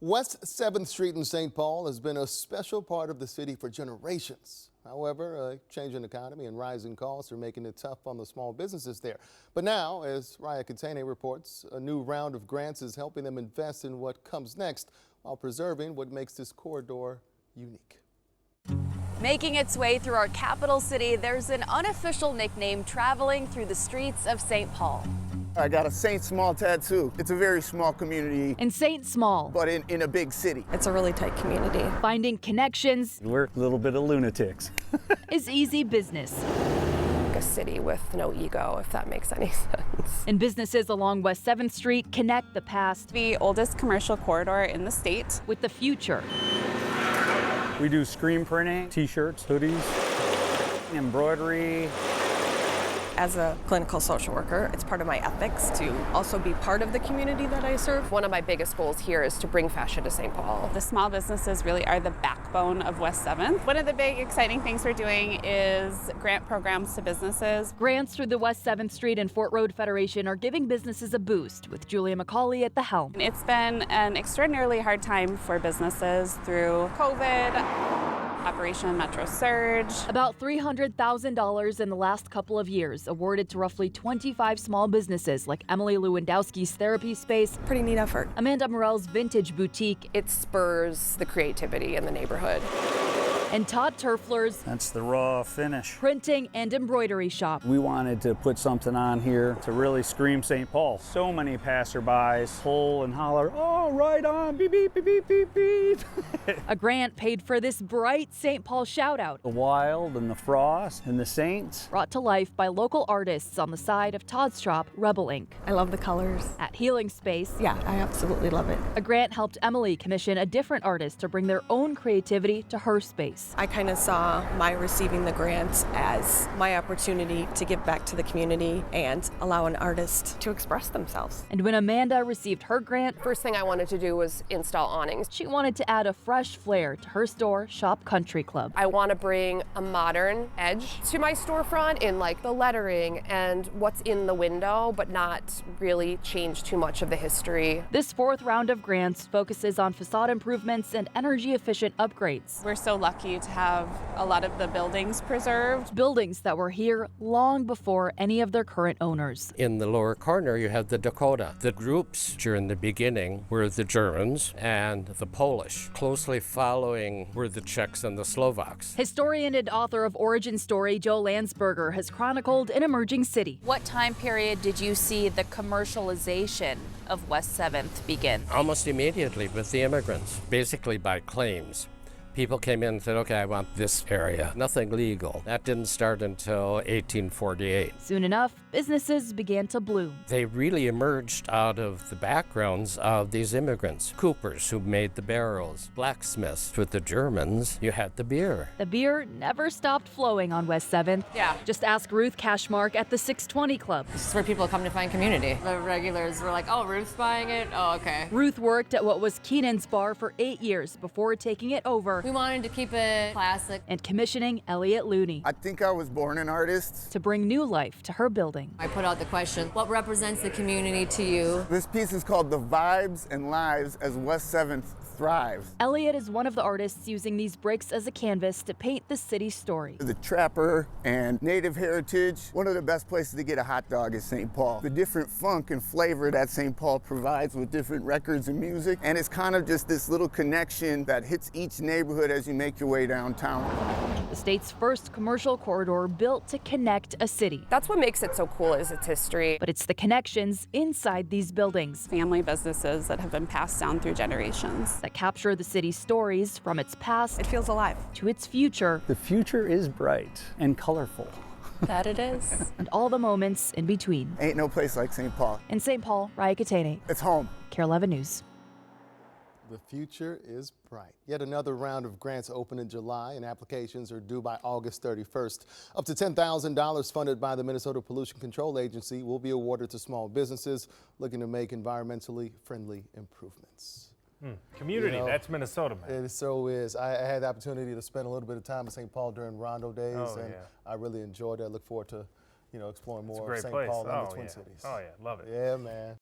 West 7th Street in St. Paul has been a special part of the city for generations. However, a changing economy and rising costs are making it tough on the small businesses there. But now, as Raya Katene reports, a new round of grants is helping them invest in what comes next while preserving what makes this corridor unique. Making its way through our capital city, there's an unofficial nickname traveling through the streets of St. Paul. I got a Saint Small tattoo. It's a very small community. In St. Small. But in a big city. It's a really tight community. Finding connections. We're a little bit of lunatics. Is easy business. A city with no ego, if that makes any sense. And businesses along West 7th Street connect the past. The oldest commercial corridor in the state. With the future. We do screen printing, t-shirts, hoodies, embroidery. As a clinical social worker, it's part of my ethics to also be part of the community that I serve. One of my biggest goals here is to bring fashion to St. Paul. The small businesses really are the backbone of West 7th. One of the big exciting things we're doing is grant programs to businesses. Grants through the West 7th Street and Fort Road Federation are giving businesses a boost, with Julia McCauley at the helm. It's been an extraordinarily hard time for businesses through COVID, Operation Metro Surge. About $300,000 in the last couple of years, awarded to roughly 25 small businesses like Emily Lewandowski's therapy space. Pretty neat effort. Amanda Morell's vintage boutique. It spurs the creativity in the neighborhood. And Todd Turfler's That's the raw finish. printing and embroidery shop. We wanted to put something on here to really scream St. Paul. So many passerbys pull and holler, oh, right on, beep, beep, beep, beep, beep, beep. A grant paid for this bright St. Paul shout out. The wild and the frost and the saints. Brought to life by local artists on the side of Todd's shop, Rebel Ink. I love the colors. At Healing Space, Yeah, I absolutely love it. a grant helped Emily commission a different artist to bring their own creativity to her space. I kind of saw my receiving the grant as my opportunity to give back to the community and allow an artist to express themselves. And when Amanda received her grant, First thing I wanted to do was install awnings. she wanted to add a fresh flair to her store, Shop Country Club. I want to bring a modern edge to my storefront in like the lettering and what's in the window, but not really change too much of the history. This fourth round of grants focuses on facade improvements and energy efficient upgrades. We're so lucky to have a lot of the buildings preserved. Buildings that were here long before any of their current owners. In the lower corner, you have the Dakota. The groups during the beginning were the Germans and the Polish. Closely following were the Czechs and the Slovaks. Historian and author of Origin Story, Joe Landsberger, has chronicled an emerging city. What time period did you see the commercialization of West 7th begin? Almost immediately with the immigrants, basically by claims. People came in and said, okay, I want this area. Nothing legal. That didn't start until 1848. Soon enough, businesses began to bloom. They really emerged out of the backgrounds of these immigrants. Coopers who made the barrels, blacksmiths. With the Germans, you had the beer. The beer never stopped flowing on West 7th. Yeah. Just ask Ruth Cashmark at the 620 Club. This is where people come to find community. The regulars were like, oh, Ruth's buying it? Oh, okay. Ruth worked at what was Keenan's Bar for 8 years before taking it over We wanted to keep it classic. and commissioning Elliot Looney I think I was born an artist. to bring new life to her building. I put out the question, what represents the community to you? This piece is called The Vibes and Lives as West 7th Thrives. Elliot is one of the artists using these bricks as a canvas to paint the city's story. The trapper and native heritage. One of the best places to get a hot dog is St. Paul. The different funk and flavor that St. Paul provides with different records and music. And it's kind of just this little connection that hits each neighborhood as you make your way downtown. The state's first commercial corridor built to connect a city. That's what makes it so cool is its history. But it's the connections inside these buildings Family businesses that have been passed down through generations. that capture the city's stories from its past It feels alive. to its future The future is bright and colorful. That it is. and all the moments in between. Ain't no place like St. Paul. In St. Paul, Raya Katene, It's home. KARE 11 News. The future is bright. Yet another round of grants open in July and applications are due by August 31st. Up to $10,000 funded by the Minnesota Pollution Control Agency will be awarded to small businesses looking to make environmentally friendly improvements. Community, You know, that's Minnesota, man. It so is. I had the opportunity to spend a little bit of time in St. Paul during Rondo days, and yeah. I really enjoyed it. I look forward to, exploring It's a more of great St. place. Paul and Oh, the Twin yeah. Cities. Oh, yeah, love it. Yeah, man.